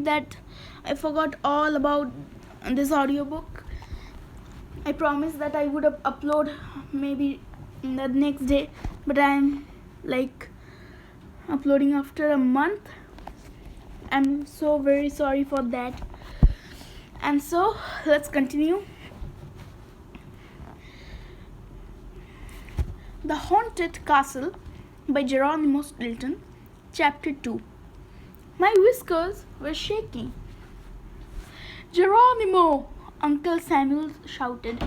that I forgot all about this audiobook. I promised that I would upload maybe the next day, but I'm like uploading after a month. I'm so very sorry for that. And so let's continue. The Haunted Castle by Geronimo Stilton, Chapter 2. My whiskers were shaking. "Geronimo!" Uncle Samuel shouted.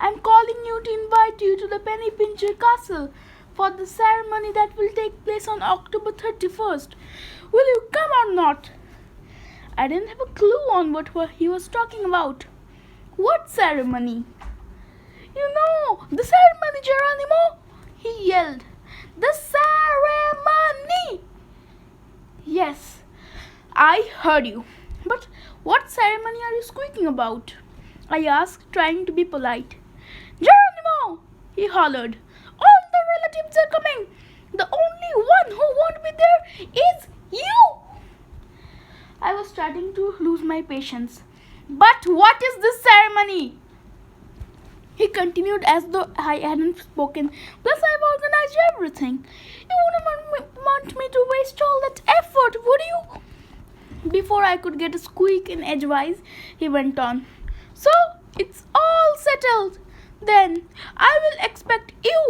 "I'm calling you to invite you to the Penny Pincher Castle for the ceremony that will take place on October 31st. Will you come or not?" I didn't have a clue on what he was talking about. "What ceremony?" "You know, the ceremony, Geronimo!" he yelled. "The ceremony!" "Yes, I heard you. But what ceremony are you squeaking about?" I asked, trying to be polite. "Geronimo!" he hollered. "All the relatives are coming. The only one who won't be there is you!" I was starting to lose my patience. "But what is this ceremony?" he continued as though I hadn't spoken. "Plus, I've organized everything. You wouldn't want me to waste all that effort, would you?" Before I could get a squeak in edgewise, he went on. "So, it's all settled. Then, I will expect you,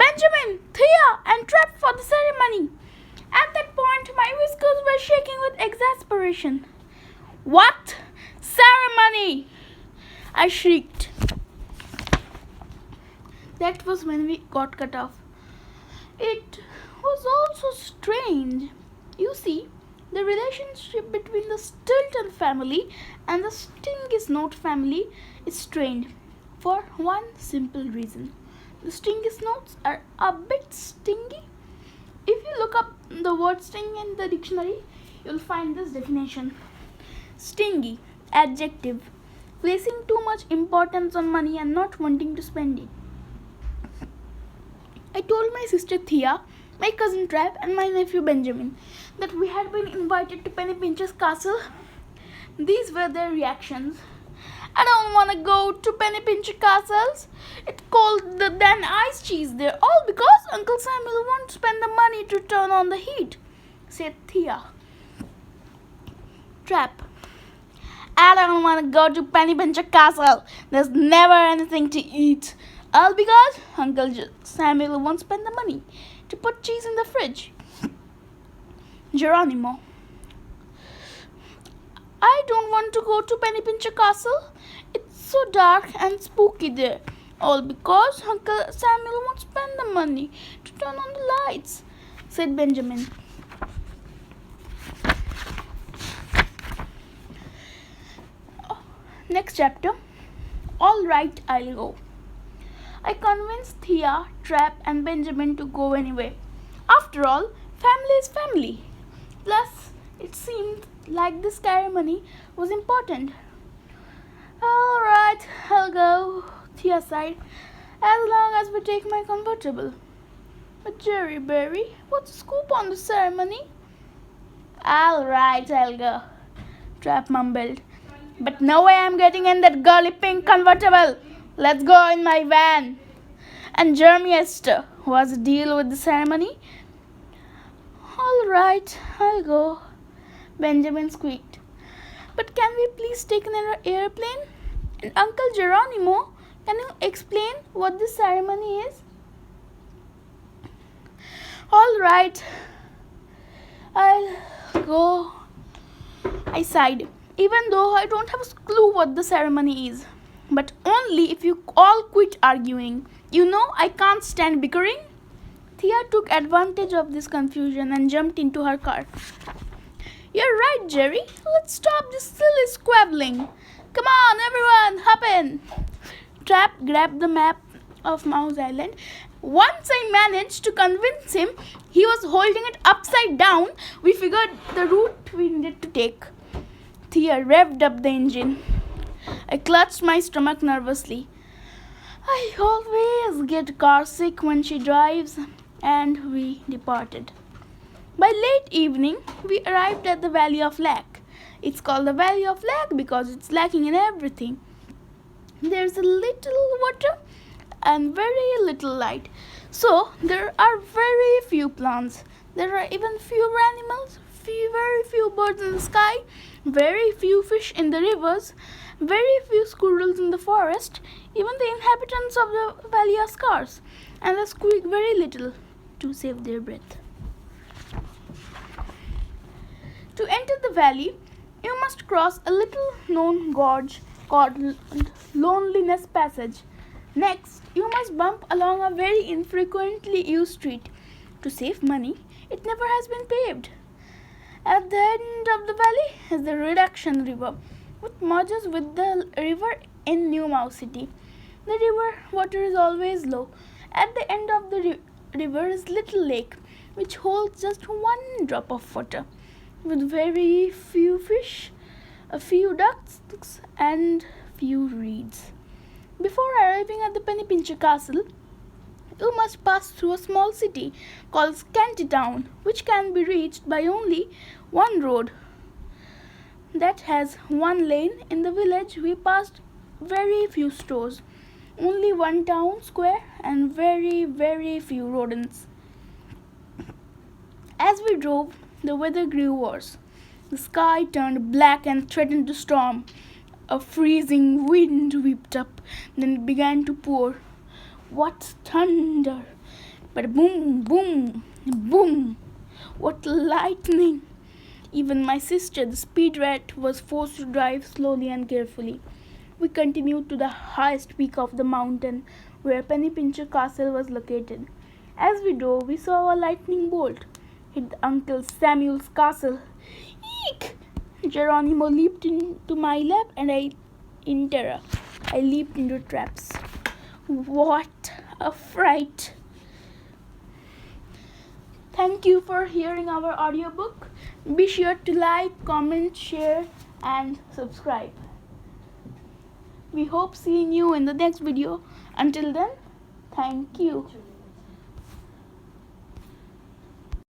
Benjamin, Thea, and Trap for the ceremony." At that point, my whiskers were shaking with exasperation. "What ceremony?" I shrieked. That was when we got cut off. It was also strange. You see, the relationship between the Stilton family and the Stingisnote family is strained for one simple reason. The Stingisnotes are a bit stingy. If you look up the word sting in the dictionary, you'll find this definition. Stingy, adjective, placing too much importance on money and not wanting to spend it. I told my sister Thea, my cousin Trap, and my nephew Benjamin that we had been invited to Penny Pincher's castle. These were their reactions. "I don't want to go to Penny Pincher castles. It's colder than ice cheese there, all because Uncle Samuel won't spend the money to turn on the heat," said Thea. Trap: "I don't want to go to Penny Pincher castle. There's never anything to eat, all because Uncle Samuel won't spend the money to put cheese in the fridge." Geronimo: "I don't want to go to Penny Pincher Castle. It's so dark and spooky there, all because Uncle Samuel won't spend the money to turn on the lights," said Benjamin. Next chapter. All right, I'll go. I convinced Thea, Trap, and Benjamin to go anyway. After all, family is family. Plus, it seemed like this ceremony was important. "All right, I'll go," Thea sighed, "as long as we take my convertible." "But Jerry Berry, what's the scoop on the ceremony?" "All right, I'll go," Trap mumbled. "But no way I'm getting in that girly pink convertible. Let's go in my van." "And Jeremy Esther, what's the deal with the ceremony?" "All right, I'll go," Benjamin squeaked. "But can we please take an airplane? And Uncle Geronimo, can you explain what this ceremony is?" "All right, I'll go," I sighed, even though I don't have a clue what the ceremony is. "But only if you all quit arguing. You know I can't stand bickering." Thea took advantage of this confusion and jumped into her car. "You're right, Jerry. Let's stop this silly squabbling. Come on, everyone, hop in." Trap grabbed the map of Mouse Island. Once I managed to convince him he was holding it upside down, we figured the route we needed to take. Thea revved up the engine. I clutched my stomach nervously. I always get car sick when she drives, and we departed. By late evening, we arrived at the Valley of Lac. It's called the Valley of Lack because it's lacking in everything. There's a little water and very little light. So there are very few plants. There are even fewer animals, very few birds in the sky, very few fish in the rivers, very few squirrels in the forest. Even the inhabitants of the valley are scarce, and they squeak very little to save their breath. To enter the valley, you must cross a little known gorge called Loneliness Passage. Next, you must bump along a very infrequently used street. To save money, it never has been paved. At the end of the valley is the Reduction River, which merges with the river in New Mouse City. The river water is always low. At the end of the river is Little Lake, which holds just one drop of water, with very few fish, a few ducks, and few reeds. Before arriving at the Penny Pincher Castle, you must pass through a small city called Scantytown, which can be reached by only one road that has one lane. In the village, we passed very few stores, only one town square, and very few rodents. As we drove, the weather grew worse. The sky turned black and threatened to storm. A freezing wind whipped up, then it began to pour. What thunder! But boom, boom, boom! What lightning! Even my sister, the speed rat, was forced to drive slowly and carefully. We continued to the highest peak of the mountain, where Penny Pincher Castle was located. As we drove, we saw a lightning bolt hit Uncle Samuel's castle. Eek! Geronimo leaped into my lap, and in terror, I leaped into traps. What a fright! Thank you for hearing our audiobook. Be sure to like, comment, share, and subscribe. We hope seeing you in the next video. Until then, thank you.